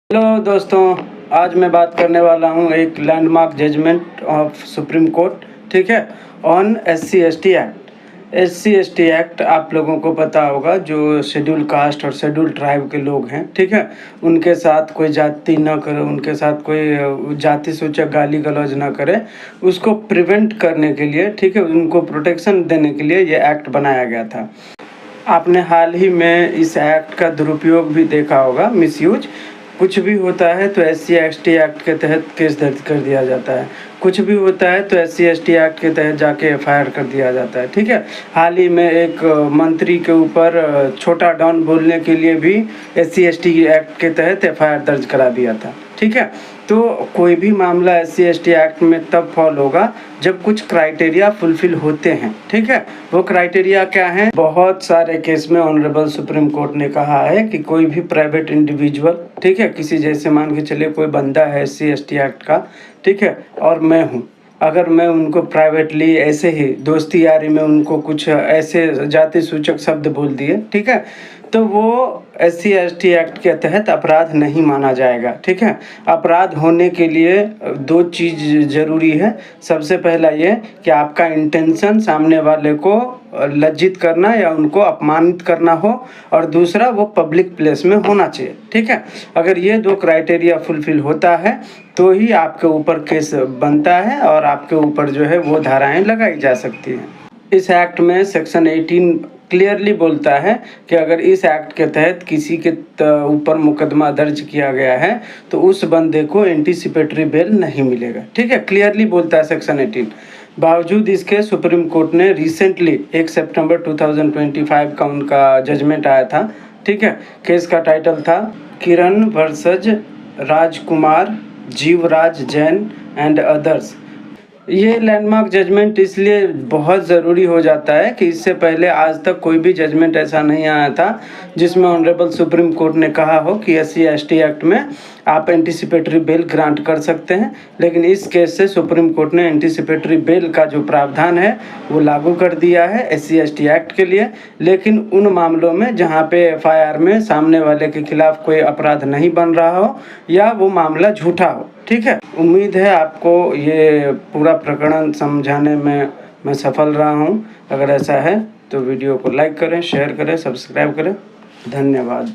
Hello दोस्तों, आज मैं बात करने वाला हूँ एक landmark judgement of supreme court, ठीक है, on SC/ST act. SC/ST act आप लोगों को पता होगा, जो शेड्यूल कास्ट और शेड्यूल ट्राइब के लोग हैं, ठीक है, उनके साथ कोई जाति ना करे, उनके साथ कोई जाति सूचक गाली गलौज ना करे, उसको प्रिवेंट करने के लिए, ठीक है, उनको प्रोटेक्शन देने के लिए ये एक्ट बनाया गया था। आपने हाल ही में इस एक्ट का दुरुपयोग भी देखा होगा, मिसयूज। कुछ भी होता है तो SC/ST एक्ट के तहत केस दर्ज कर दिया जाता है, कुछ भी होता है तो SC/ST एक्ट के तहत जाके FIR कर दिया जाता है, ठीक है। हाल ही में एक मंत्री के ऊपर छोटा डॉन बोलने के लिए भी SC/ST एक्ट के तहत FIR दर्ज करा दिया था, ठीक है। तो कोई भी मामला SC/ST एक्ट में तब फॉल होगा जब कुछ क्राइटेरिया फुलफिल होते हैं, ठीक है। वो क्राइटेरिया क्या हैं? बहुत सारे केस में ऑनरेबल सुप्रीम कोर्ट ने कहा है कि कोई भी प्राइवेट इंडिविजुअल, ठीक है, किसी जैसे मान के चलिए कोई बंदा है SC/ST एक्ट का, ठीक है, और मैं हूँ, अगर मैं उनको प्राइवेटली ऐसे ही दोस्ती यारी में उनको कुछ ऐसे जाति सूचक शब्द बोल दिए, ठीक है, तो वो SC/ST एक्ट के तहत अपराध नहीं माना जाएगा, ठीक है। अपराध होने के लिए दो चीज़ ज़रूरी है। सबसे पहला ये कि आपका इंटेंशन सामने वाले को लज्जित करना या उनको अपमानित करना हो, और दूसरा वो पब्लिक प्लेस में होना चाहिए, ठीक है। अगर ये दो क्राइटेरिया फुलफिल होता है तो ही आपके ऊपर केस बनता है और आपके ऊपर जो है वो धाराएं लगाई जा सकती हैं। इस एक्ट में सेक्शन 18 क्लियरली बोलता है कि अगर इस एक्ट के तहत किसी के ऊपर मुकदमा दर्ज किया गया है तो उस बंदे को एंटीसिपेटरी बेल नहीं मिलेगा, ठीक है, क्लियरली बोलता है सेक्शन 18। बावजूद इसके सुप्रीम कोर्ट ने रिसेंटली 1 सितंबर 2025 का उनका जजमेंट आया था, ठीक है। केस का टाइटल था Kiran versus Rajkumar Jeevraj Jain and others. ये लैंडमार्क जजमेंट इसलिए बहुत ज़रूरी हो जाता है कि इससे पहले आज तक कोई भी जजमेंट ऐसा नहीं आया था जिसमें ऑनरेबल सुप्रीम कोर्ट ने कहा हो कि SC/ST एक्ट में आप एंटीसिपेटरी बेल ग्रांट कर सकते हैं। लेकिन इस केस से सुप्रीम कोर्ट ने एंटीसिपेटरी बेल का जो प्रावधान है वो लागू कर दिया है SC/ST एक्ट के लिए, लेकिन उन मामलों में जहाँ पे FIR में सामने वाले के खिलाफ कोई अपराध नहीं बन रहा हो या वो मामला झूठा हो, ठीक है। उम्मीद है आपको ये पूरा प्रकरण समझाने में मैं सफल रहा हूँ। अगर ऐसा है तो वीडियो को लाइक करें, शेयर करें, सब्सक्राइब करें। धन्यवाद।